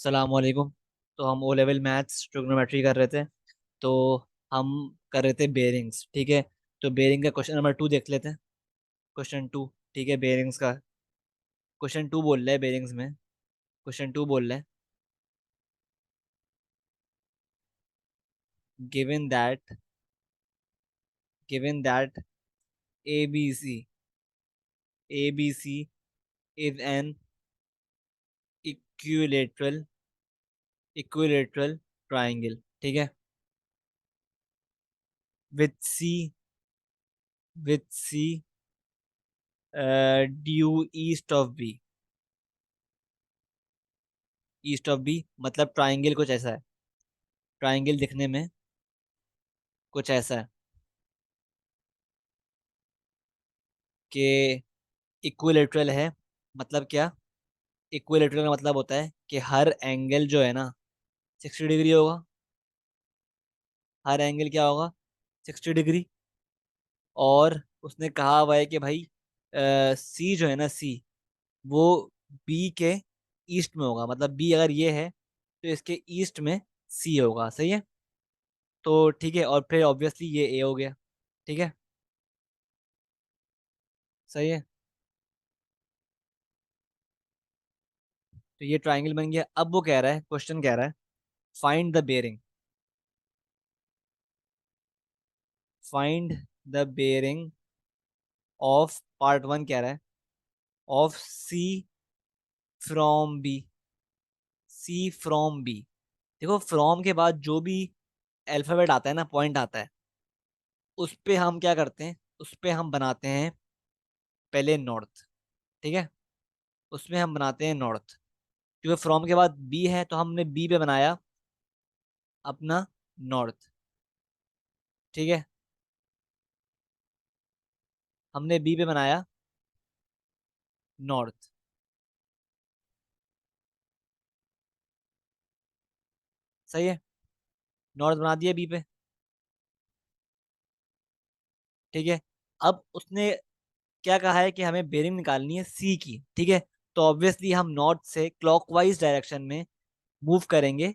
सलामकुम। तो हम ओ लेवल मैथ्स ट्रिग्नोमेट्री कर रहे थे। तो हम कर रहे थे बेरिंग्स। ठीक है। तो बेरिंग का क्वेश्चन नंबर 2 देख लेते हैं। क्वेश्चन 2। ठीक है, बेरिंग्स का क्वेश्चन 2 बोल रहा है। बेरिंग्स में क्वेश्चन 2 बोल रहा है, given that given that ABC ABC is an equilateral equilateral triangle. ठीक है। With C due east of B मतलब ट्राइंगल कुछ ऐसा है। ट्राइंगल दिखने में कुछ ऐसा है कि इक्विलेटरल है। मतलब क्या? इक्विलेटरल का मतलब होता है कि हर एंगल जो है ना 60 डिग्री होगा। हर एंगल क्या होगा? 60 डिग्री। और उसने कहा हुआ है कि भाई सी जो है ना, सी वो बी के ईस्ट में होगा। मतलब बी अगर ये है तो इसके ईस्ट में सी होगा। सही है। तो ठीक है, और फिर ऑब्वियसली ये ए हो गया। ठीक है। सही है। तो ये ट्राइंगल बन गया। अब वो कह रहा है, क्वेश्चन कह रहा है, find the bearing find the bearing of part 1 कह रहा है, ऑफ सी फ्रॉम बी। देखो, फ्रॉम के बाद जो भी अल्फाबेट आता है ना, पॉइंट आता है, उस पे हम क्या करते हैं? उस पे हम बनाते हैं पहले नॉर्थ। ठीक है। उसमें हम बनाते हैं नॉर्थ। क्योंकि फ्रॉम के बाद बी है तो हमने बी पे बनाया अपना नॉर्थ। ठीक है। हमने बी पे बनाया नॉर्थ। सही है। नॉर्थ बना दिया बी पे। ठीक है। अब उसने क्या कहा है कि हमें बेरिंग निकालनी है सी की। ठीक है। तो ऑब्वियसली हम नॉर्थ से क्लॉकवाइज डायरेक्शन में मूव करेंगे।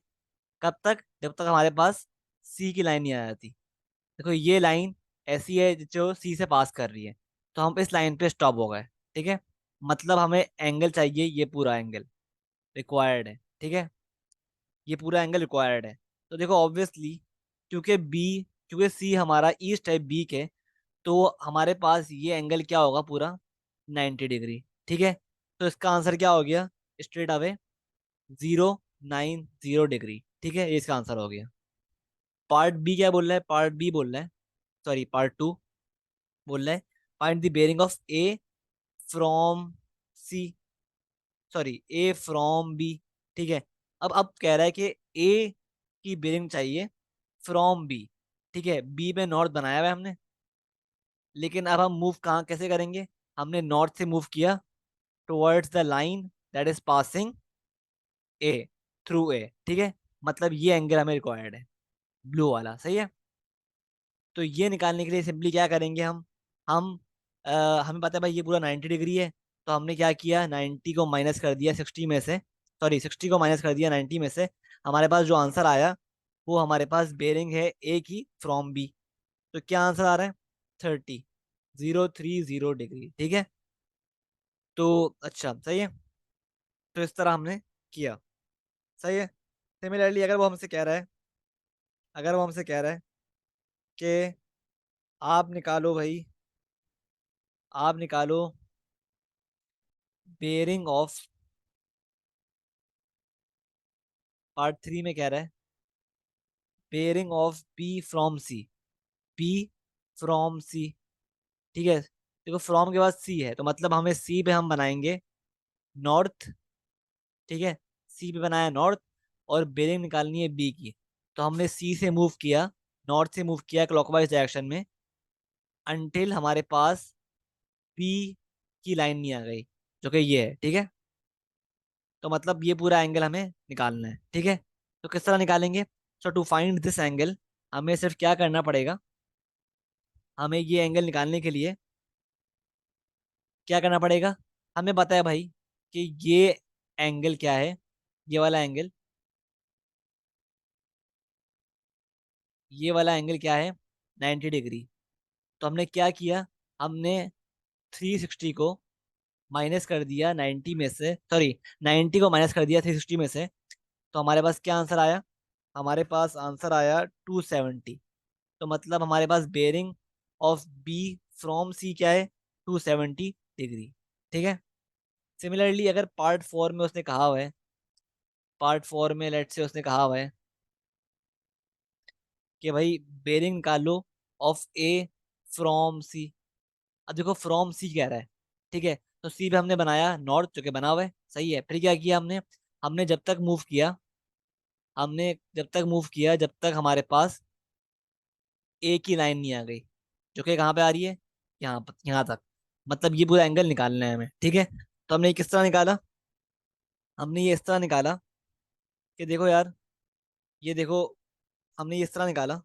कब तक? जब तक हमारे पास सी की लाइन नहीं आ जाती। देखो, ये लाइन ऐसी है जो सी से पास कर रही है, तो हम इस लाइन पे स्टॉप हो गए। ठीक है। मतलब हमें एंगल चाहिए, ये पूरा एंगल रिक्वायर्ड है। ठीक है। ये पूरा एंगल रिक्वायर्ड है। तो देखो, ऑब्वियसली क्योंकि सी हमारा ईस्ट है बी के, तो हमारे पास ये एंगल क्या होगा? पूरा 90 डिग्री। ठीक है। तो इसका आंसर क्या हो गया? Straight away 090 degree. ठीक है, ये इसका आंसर हो गया। पार्ट बी क्या बोल रहा है? पार्ट बी बोल रहा है, सॉरी, पार्ट 2 बोल रहा है, find the bearing of A from C, sorry, A from B. ठीक है। अब कह रहा है कि ए की बेरिंग चाहिए फ्रॉम बी। ठीक है। बी में नॉर्थ बनाया हुआ है हमने, लेकिन अब हम मूव कहाँ कैसे करेंगे? हमने नॉर्थ से मूव किया towards the line that is passing A, through a. ठीक है। मतलब ये एंगल हमें रिक्वायर्ड है, ब्लू वाला। सही है। तो ये निकालने के लिए सिंपली क्या करेंगे हम हमें पता है भाई ये पूरा 90 डिग्री है। तो हमने क्या किया? 90 को माइनस कर दिया 60 में से, सॉरी, 60 को माइनस कर दिया 90 में से। हमारे पास जो आंसर आया वो हमारे पास बेरिंग है ए की फ्रॉम बी। तो क्या आंसर आ रहा है? 30 030 डिग्री। ठीक है। तो अच्छा, सही है। तो इस तरह हमने किया। सही है। सिमिलरली अगर वो हमसे कह रहा है कि आप निकालो भाई, आप निकालो बेरिंग ऑफ, पार्ट 3 में कह रहा है बेरिंग ऑफ बी फ्रॉम सी। ठीक है। देखो, फ्रॉम के बाद सी है तो मतलब हमें सी पे हम बनाएंगे नॉर्थ। ठीक है। सी पे बनाया नॉर्थ, और बेरिंग निकालनी है बी की। तो हमने सी से मूव किया, नॉर्थ से मूव किया क्लॉकवाइज डायरेक्शन में, अनटिल हमारे पास बी की लाइन नहीं आ गई, जो कि ये है। ठीक है। तो मतलब ये पूरा एंगल हमें निकालना है। ठीक है। तो किस तरह निकालेंगे? सो टू फाइंड दिस एंगल, हमें सिर्फ क्या करना पड़ेगा? हमें ये एंगल निकालने के लिए क्या करना पड़ेगा? हमें पता है भाई कि ये एंगल क्या है, ये वाला एंगल ये वाला एंगल क्या है, 90 डिग्री। तो हमने क्या किया, हमने 360 को माइनस कर दिया 90 में से, सॉरी 90 को माइनस कर दिया 360 में से। तो हमारे पास क्या आंसर आया, हमारे पास आंसर आया 270। तो मतलब हमारे पास बेरिंग ऑफ बी फ्रॉम सी क्या है, 270 डिग्री। ठीक है। सिमिलरली अगर पार्ट 4 में उसने कहा हुआ है, पार्ट 4 में लेट से उसने कहा हुआ है कि भाई बेरिंग निकालो ऑफ ए फ्रॉम सी। अब देखो फ्रॉम सी कह रहा है, ठीक है। तो सी पे हमने बनाया नॉर्थ, जो कि बना हुआ है, सही है। फिर क्या किया हमने, हमने जब तक मूव किया, हमने जब तक मूव किया जब तक हमारे पास एक ही लाइन नहीं आ गई, जो कि कहाँ पे आ रही है, यहाँ पर, यहाँ तक। मतलब ये पूरा एंगल निकालना है हमें, ठीक है। तो हमने ये किस तरह निकाला, हमने ये इस तरह निकाला कि देखो यार, ये देखो, हमने ये इस तरह निकाला।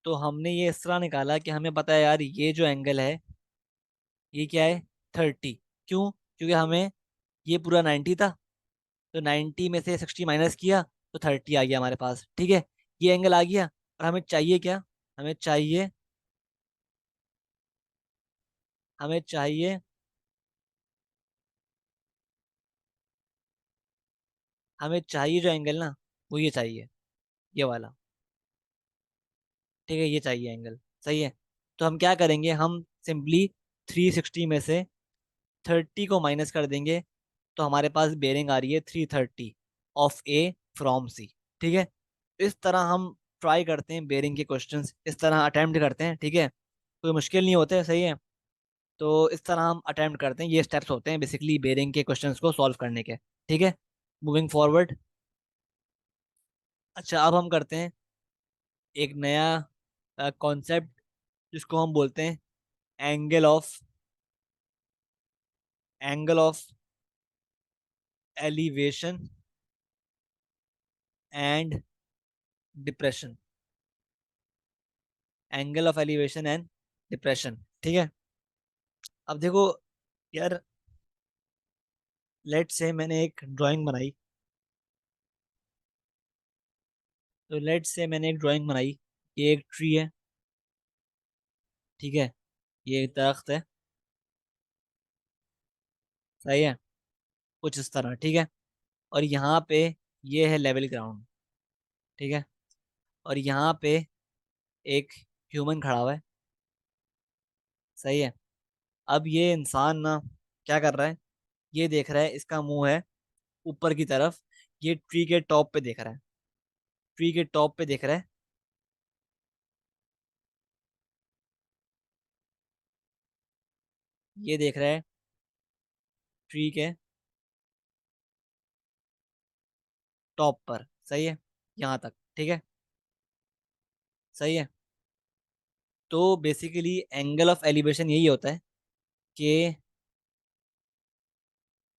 तो हमने ये इस तरह निकाला कि हमें पता है यार, ये जो एंगल है ये क्या है, 30। क्यों, क्योंकि हमें ये पूरा 90 था, तो 90 में से 60 माइनस किया तो 30 आ गया हमारे पास, ठीक है। ये एंगल आ गया। और हमें चाहिए क्या, हमें चाहिए, हमें चाहिए, हमें चाहिए जो एंगल ना, वो ये चाहिए, ये वाला। ठीक है, ये चाहिए एंगल, सही है। तो हम क्या करेंगे, हम सिंपली 360 में से 30 को माइनस कर देंगे। तो हमारे पास बेरिंग आ रही है 330 ऑफ ए फ्रॉम सी। ठीक है। इस तरह हम ट्राई करते हैं बेरिंग के क्वेश्चंस, इस तरह अटेम्प्ट करते हैं, ठीक है। कोई मुश्किल नहीं होते, सही है। तो इस तरह हम अटेम्प्ट करते हैं, ये स्टेप्स होते हैं बेसिकली बेरिंग के क्वेश्चंस को सॉल्व करने के। ठीक है, मूविंग फॉरवर्ड। अच्छा, अब हम करते हैं एक नया कॉन्सेप्ट, जिसको हम बोलते हैं angle of, angle of elevation and depression, angle of elevation and depression. ठीक है। अब देखो यार, लेट से मैंने एक ड्राइंग बनाई, तो लेट से मैंने एक ड्राइंग बनाई, ये एक ट्री है, ठीक है, ये एक दरख्त है, सही है, कुछ इस तरह, ठीक है। और यहाँ पे ये है लेवल ग्राउंड, ठीक है। और यहाँ पे एक ह्यूमन खड़ा हुआ है, सही है। अब ये इंसान ना क्या कर रहा है, ये देख रहा है, इसका मुंह है ऊपर की तरफ, ये ट्री के टॉप पे देख रहा है, ट्री के टॉप पे देख रहा है, ये देख रहा है ट्री के टॉप पर, सही है, यहाँ तक, ठीक है, सही है। तो बेसिकली एंगल ऑफ एलिवेशन यही होता है कि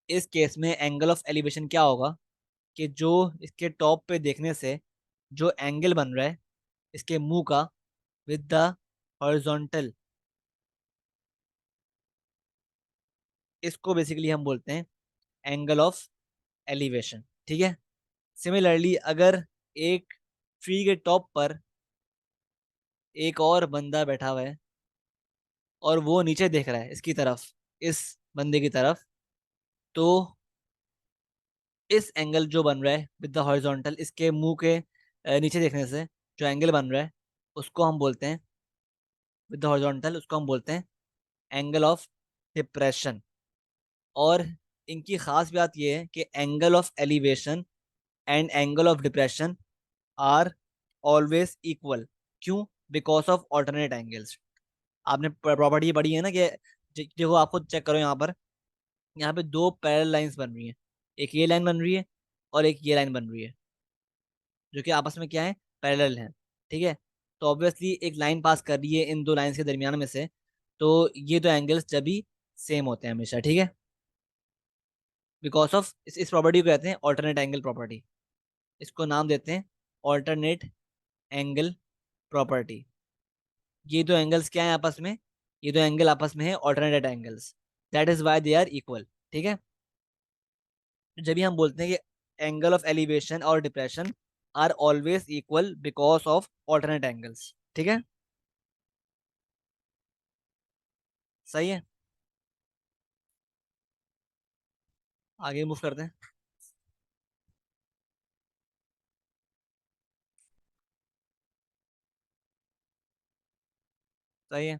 इस केस में एंगल ऑफ एलिवेशन क्या होगा, कि जो इसके टॉप पे देखने से जो एंगल बन रहा है इसके मुंह का विद द हॉरिजॉन्टल, इसको बेसिकली हम बोलते हैं एंगल ऑफ एलिवेशन, ठीक है। सिमिलरली अगर एक ट्री के टॉप पर एक और बंदा बैठा हुआ है और वो नीचे देख रहा है इसकी तरफ, इस बंदे की तरफ, तो इस एंगल जो बन रहा है विद द हॉरिजॉन्टल, इसके मुंह के नीचे देखने से जो एंगल बन रहा है उसको हम बोलते हैं विद द हॉरिजॉन्टल, उसको हम बोलते हैं एंगल ऑफ डिप्रेशन। और इनकी खास बात यह है कि angle of elevation and angle of depression are always equal. क्यों, बिकॉज ऑफ ऑल्टरनेट एंगल्स। आपने प्रॉपर्टी पढ़ी है ना कि देखो, आपको चेक करो यहाँ पर, यहाँ पे दो पैरेलल लाइंस बन रही हैं, एक ये लाइन बन रही है और एक ये लाइन बन रही है, जो कि आपस में क्या है, पैरेलल है, ठीक है। तो ऑब्वियसली एक लाइन पास कर रही है इन दो लाइंस के दरमियान में से, तो ये दो एंगल्स जब भी सेम होते हैं हमेशा, ठीक है। बिकॉज ऑफ इस प्रॉपर्टी को कहते हैं ऑल्टरनेट एंगल प्रॉपर्टी, इसको नाम देते हैं ऑल्टरनेट एंगल प्रॉपर्टी। ये दो एंगल्स क्या है आपस में, ये दो एंगल आपस में है alternate angles, that is why they are equal, ठीक है। तो जब भी हम बोलते हैं कि एंगल ऑफ एलिवेशन और depression are always equal because of alternate angles. ठीक है, सही है। आगे मूव करते हैं। सही है।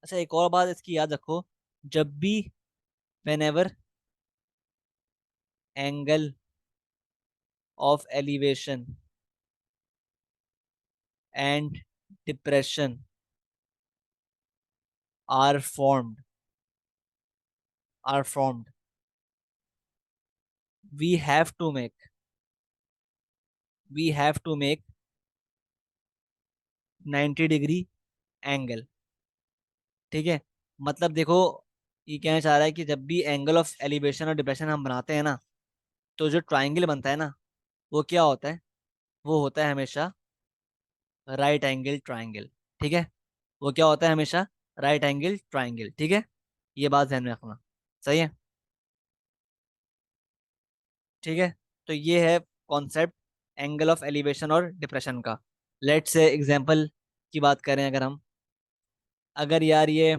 अच्छा, एक और बात इसकी याद रखो, जब भी whenever angle of elevation and depression are formed are formed, we have to make we have to make 90 degree angle. ठीक है, मतलब देखो, ये कहना चाह रहा है कि जब भी एंगल ऑफ एलिवेशन और डिप्रेशन हम बनाते हैं ना, तो जो ट्राइंगल बनता है ना, वो क्या होता है? वो होता है हमेशा राइट एंगल ट्राइंगल। ठीक है, वो क्या होता है हमेशा? Right angle triangle. ठीक है, ये बात ध्यान में रखना। सही है। ठीक है, तो ये है कॉन्सेप्ट एंगल ऑफ एलिवेशन और डिप्रेशन का। लेट से एग्जांपल की बात करें अगर हम, अगर यार ये,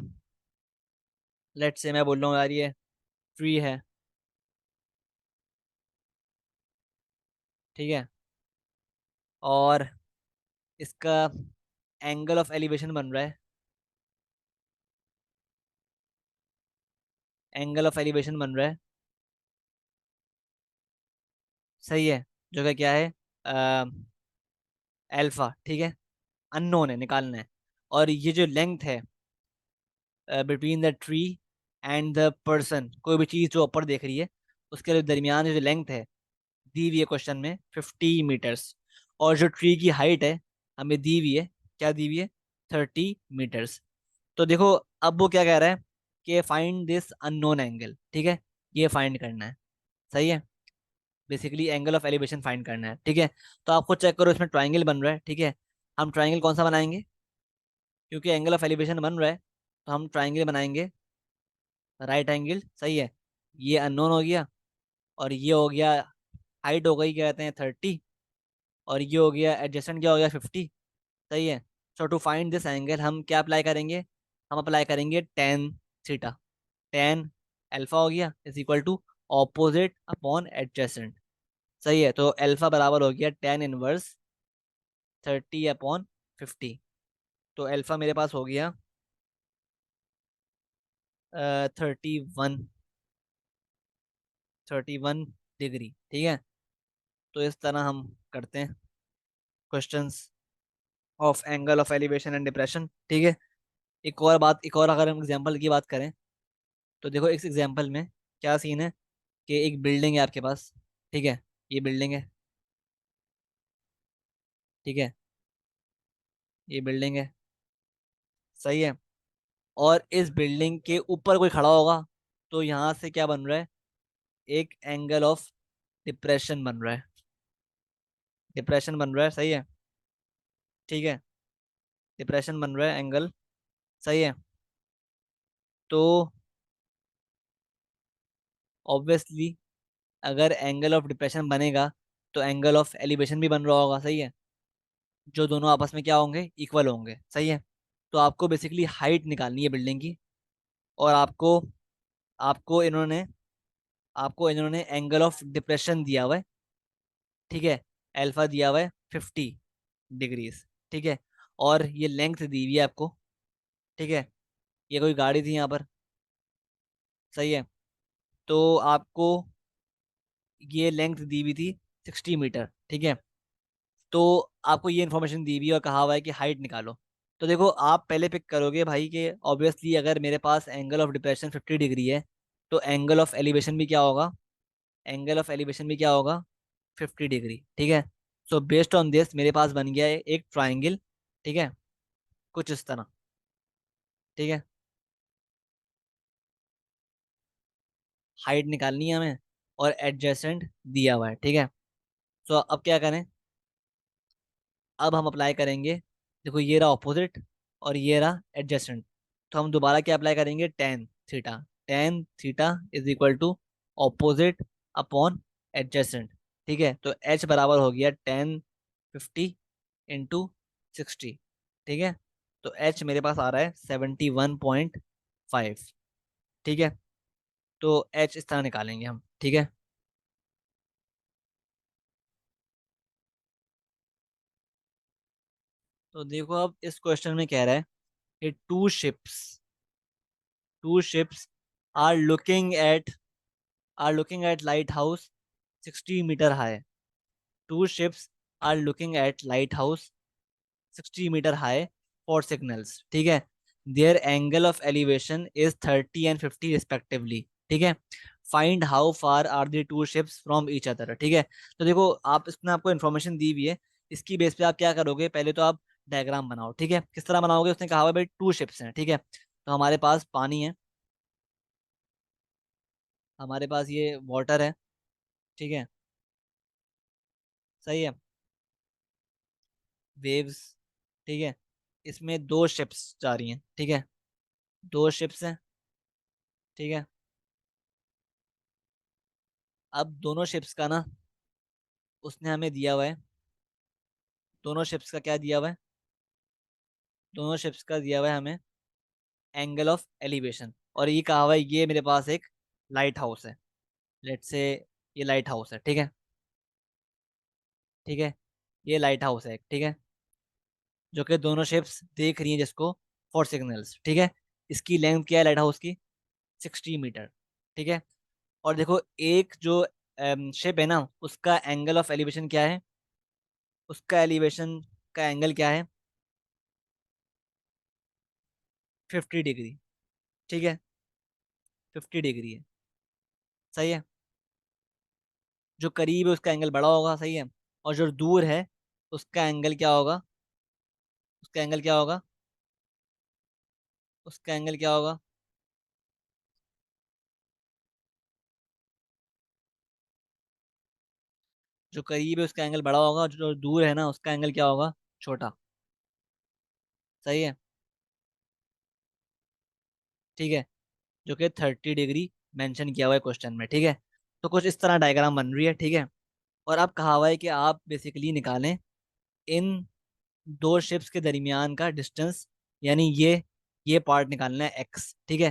लेट से मैं बोल रहा हूँ यार, ये ट्री है। ठीक है, और इसका एंगल ऑफ एलिवेशन बन रहा है, एंगल ऑफ एलिवेशन बन रहा है। सही है, जो कि क्या है? एल्फा। ठीक है, अननोन है, निकालना है। और ये जो लेंथ है between the tree and the person, कोई भी चीज़ जो ऊपर देख रही है, उसके दरमियान जो लेंथ है दी हुई है क्वेश्चन में 50 मीटर्स। और जो ट्री की हाइट है हमें दी हुई है, क्या दी हुई है? 30 मीटर्स। तो देखो, अब वो क्या कह रहा है कि फाइंड दिस अननोन एंगल। ठीक है, ये फाइंड करना है। सही है, basically angle of elevation find करना है। ठीक है, तो आप खुद चेक करो, इसमें ट्राइंगल बन रहा है। ठीक है, हम ट्राइंगल कौन सा बनाएंगे? क्योंकि एंगल ऑफ एलिवेशन बन रहा है, तो हम ट्राइंगल बनाएंगे राइट एंगल। सही है, ये अननोन हो गया, और ये हो गया, हाइट हो गई क्या कहते हैं, 30, और ये हो गया एडजेसेंट, क्या हो गया, 50। सही है, सो टू फाइंड दिस एंगल हम क्या अप्लाई करेंगे? हम अप्लाई करेंगे टेन थीटा। टेन अल्फा हो गया is equal to opposite upon adjacent. सही है, तो अल्फा बराबर हो गया टेन इनवर्स 30 अपॉन 50। तो अल्फा मेरे पास हो गया 31, 31 डिग्री। ठीक है, तो इस तरह हम करते हैं questions of angle of elevation and depression. ठीक है, एक और बात, एक और अगर हम एग्जांपल की बात करें, तो देखो इस एग्जांपल में क्या सीन है कि एक बिल्डिंग है आपके पास। ठीक है, ये बिल्डिंग है। ठीक है, ये बिल्डिंग है। सही है, और इस बिल्डिंग के ऊपर कोई खड़ा होगा, तो यहाँ से क्या बन रहा है? एक एंगल ऑफ डिप्रेशन बन रहा है। डिप्रेशन बन रहा है, सही है। ठीक है, डिप्रेशन बन रहा है एंगल। सही है, तो ऑब्वियसली अगर एंगल ऑफ डिप्रेशन बनेगा, तो एंगल ऑफ एलिवेशन भी बन रहा होगा। सही है, जो दोनों आपस में क्या होंगे? इक्वल होंगे। सही है, तो आपको बेसिकली हाइट निकालनी है बिल्डिंग की, और आपको आपको इन्होंने आपको इन्होंने एंगल ऑफ डिप्रेशन दिया हुआ है। ठीक है, अल्फा दिया हुआ है 50 डिग्रीज। ठीक है, और ये लेंथ दी हुई है आपको। ठीक है, ये कोई गाड़ी थी यहाँ पर। सही है, तो आपको ये लेंथ दी हुई थी 60 मीटर। ठीक है, तो आपको ये इन्फॉर्मेशन दी हुई है और कहा हुआ है कि हाइट निकालो। तो देखो, आप पहले पिक करोगे भाई कि ऑब्वियसली अगर मेरे पास एंगल ऑफ डिप्रेशन 50 डिग्री है, तो एंगल ऑफ एलिवेशन भी क्या होगा? एंगल ऑफ एलिवेशन भी क्या होगा? 50 डिग्री। ठीक है, सो बेस्ड ऑन दिस मेरे पास बन गया है एक ट्राइंगल। ठीक है, कुछ इस तरह। ठीक है, हाइट निकालनी है हमें, और एडजेसेंट दिया हुआ है। ठीक है, सो अब क्या करें? अब हम अप्लाई करेंगे, देखो ये रहा ऑपोजिट और ये रहा एडजेसेंट, तो हम दोबारा क्या अप्लाई करेंगे? Tan theta. Tan theta is equal to opposite upon adjacent. ठीक है, तो एच बराबर हो गया 1050 इंटू 60। ठीक है, तो एच मेरे पास आ रहा है 71.5। ठीक है, तो एच इस तरह निकालेंगे हम। ठीक है, तो देखो अब इस क्वेश्चन में कह रहा है कि two ships are looking at lighthouse 60 metre high. Two ships are looking at lighthouse 60 metre high for signals. ठीक है, their angle of elevation is 30 and 50 respectively. ठीक है, find how far are the two ships from each other. ठीक है, तो देखो आप इसमें आपको इन्फॉर्मेशन दी हुई है, इसकी बेस पे आप क्या करोगे, पहले तो आप डायग्राम बनाओ। ठीक है, किस तरह बनाओगे, उसने कहा हुआ है भाई टू शिप्स हैं। ठीक है, तो हमारे पास पानी है, हमारे पास ये वाटर है। ठीक है, सही है, वेव्स। ठीक है, इसमें दो शिप्स जा रही हैं। ठीक है, दो शिप्स हैं। ठीक है, अब दोनों शिप्स का ना उसने हमें दिया हुआ है, दोनों शिप्स का क्या दिया हुआ है, दोनों शिप्स का दिया हुआ है हमें एंगल ऑफ एलिवेशन। और ये कहा हुआ है ये मेरे पास एक लाइट हाउस है, लेट्स से ये लाइट हाउस है। ठीक है, ठीक है, ये लाइट हाउस है। ठीक है, जो कि दोनों शिप्स देख रही हैं जिसको फॉर सिग्नल्स। ठीक है, इसकी लेंथ क्या है लाइट हाउस की, 60 मीटर। ठीक है, और देखो एक जो शिप है ना उसका एंगल ऑफ एलिवेशन क्या है, उसका एलिवेशन का एंगल क्या है, 50 डिग्री। ठीक है, 50 डिग्री है। सही है, जो करीब है उसका एंगल बड़ा होगा। सही है, और जो दूर है उसका एंगल क्या होगा, उसका एंगल क्या होगा, उसका एंगल क्या होगा, जो करीब है उसका एंगल बड़ा होगा, जो दूर है ना उसका एंगल क्या होगा, छोटा। सही है, ठीक है, जो कि 30 डिग्री मेंशन किया हुआ है क्वेश्चन में। ठीक है, तो कुछ इस तरह डायग्राम बन रही है। ठीक है, और अब कहा हुआ है कि आप बेसिकली निकालें इन दो शिप्स के दरमियान का डिस्टेंस, यानी ये पार्ट निकालना है एक्स। ठीक है,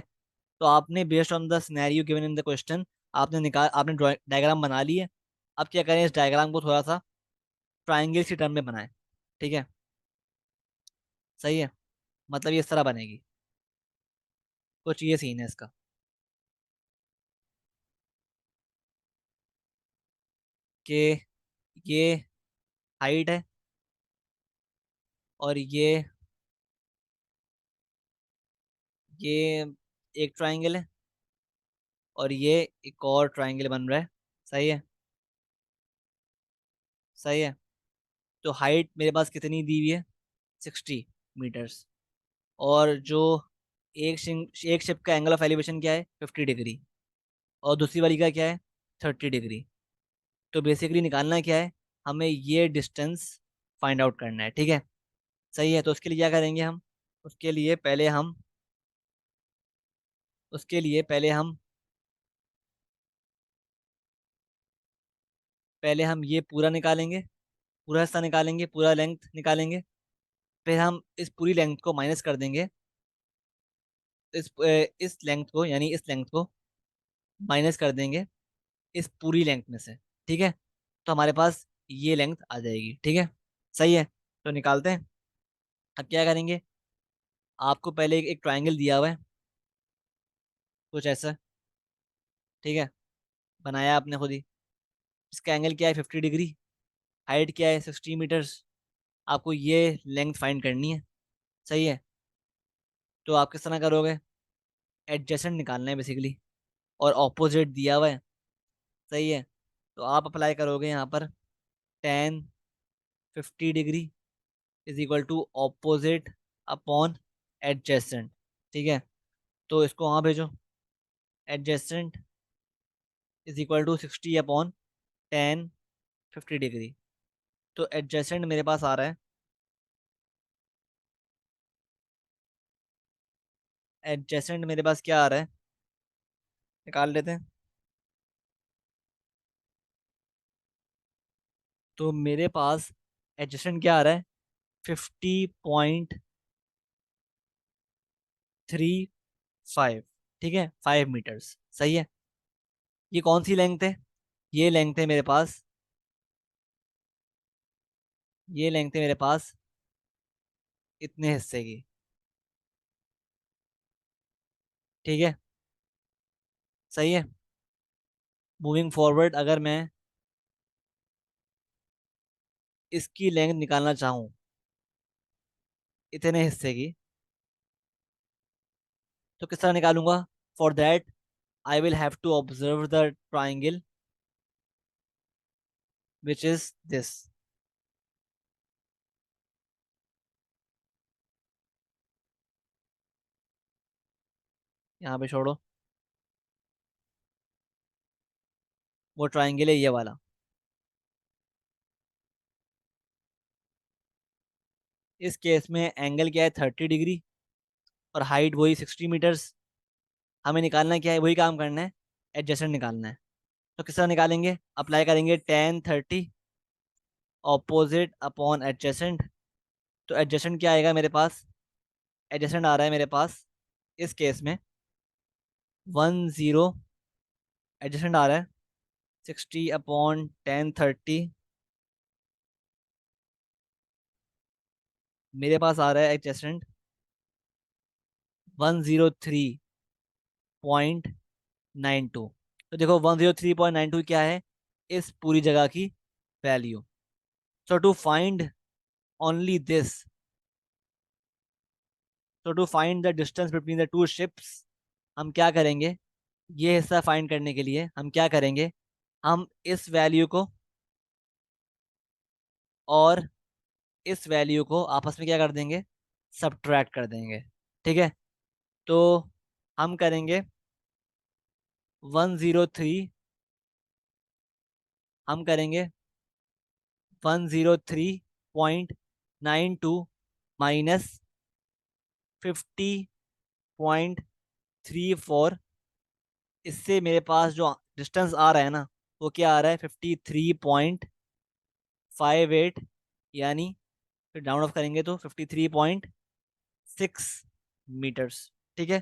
तो आपने based on the scenario given in the question आपने डायग्राम बना ली है। अब क्या करें, इस डायग्राम को थोड़ा सा ट्राइंगल की टर्म में बनाएं। ठीक है, सही है, मतलब ये इस तरह बनेगी, कुछ ये सीन है इसका कि ये हाइट है, और ये एक ट्राइंगल है, और ये एक और ट्राइंगल बन रहा है। सही है, सही है, तो हाइट मेरे पास कितनी दी हुई है, 60 मीटर्स। और जो एक शिप का एंगल ऑफ एलिवेशन क्या है, 50 डिग्री, और दूसरी वाली का क्या है, 30 डिग्री। तो बेसिकली निकालना क्या है, हमें ये डिस्टेंस फाइंड आउट करना है। ठीक है, सही है, तो उसके लिए क्या करेंगे हम, उसके लिए पहले हम उसके लिए पहले हम ये पूरा निकालेंगे, पूरा हिस्सा निकालेंगे, पूरा लेंथ निकालेंगे। फिर हम इस पूरी लेंथ को माइनस कर देंगे, इस लेंथ को, यानी इस लेंथ को माइनस कर देंगे इस पूरी लेंथ में से। ठीक है, तो हमारे पास ये लेंथ आ जाएगी। ठीक है, सही है, तो निकालते हैं। अब क्या करेंगे, आपको पहले एक ट्राइंगल दिया हुआ है कुछ ऐसा। ठीक है, बनाया आपने खुद ही, इसका एंगल क्या है, 50 डिग्री, हाइट क्या है, 60 मीटर्स। आपको ये लेंथ फाइंड करनी है। सही है, तो आप किस तरह करोगे, एडजेसेंट निकालना है बेसिकली, और ऑपोजिट दिया हुआ है। सही है, तो आप अप्लाई करोगे यहाँ पर 1050 degree is equal to opposite upon adjacent. ठीक है, तो इसको वहाँ भेजो, adjacent is equal to 60 upon 1050 degree. तो एडजेसेंट मेरे पास आ रहा है, एडजेसेंट मेरे पास क्या आ रहा है, निकाल लेते हैं। तो मेरे पास एडजस्टेंट क्या आ रहा है, 50.35। ठीक है, 5 मीटर्स सही है। ये कौन सी लेंथ है, ये लेंथ है मेरे पास, ये लेंथ है मेरे पास इतने हिस्से की। ठीक है, सही है। मूविंग फॉरवर्ड अगर मैं इसकी लेंथ निकालना चाहूँ इतने हिस्से की, तो किस तरह निकालूंगा? For that I will have to observe the triangle which is this. यहाँ पे छोड़ो, वो ट्राइंगल है ये वाला। इस केस में एंगल क्या है, 30 डिग्री, और हाइट वही 60 मीटर्स। हमें निकालना क्या है, वही काम करना है, एडजस्टेंट निकालना है। तो किस तरह निकालेंगे, अप्लाई करेंगे tan 30 ऑपोजिट अपॉन एडजेसेंट। तो एडजेसेंट क्या आएगा मेरे पास, एडजेसेंट आ रहा है मेरे पास इस केस में 10, एडजेसेंट आ रहा है 60/tan 30। मेरे पास आ रहा है एडजेसेंट 103.92। तो देखो 103.92 क्या है, इस पूरी जगह की value. So to find only this, so to find the distance between the two ships, हम क्या करेंगे, ये हिस्सा फाइंड करने के लिए हम क्या करेंगे, हम इस वैल्यू को और इस वैल्यू को आपस में क्या कर देंगे, सब्ट्रैक्ट कर देंगे। ठीक है, तो हम करेंगे 103, हम करेंगे 103.92 माइनस 50.34। इससे मेरे पास जो डिस्टेंस आ रहा है ना, वो क्या आ रहा है, 53.58, यानी फिर डाउन ऑफ करेंगे तो 53.6 मीटर्स। ठीक है,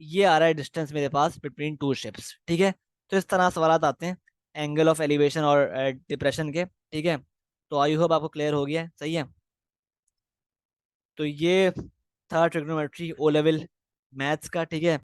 ये आ रहा है डिस्टेंस मेरे पास बिटवीन टू शिप्स। ठीक है, तो इस तरह सवाल आते हैं एंगल ऑफ एलिवेशन और डिप्रेशन के। ठीक है, तो आई होप आपको क्लियर हो गया है, सही है। तो ये था ट्रिग्नोमेट्री ओ लेवल मैथ्स का। ठीक है।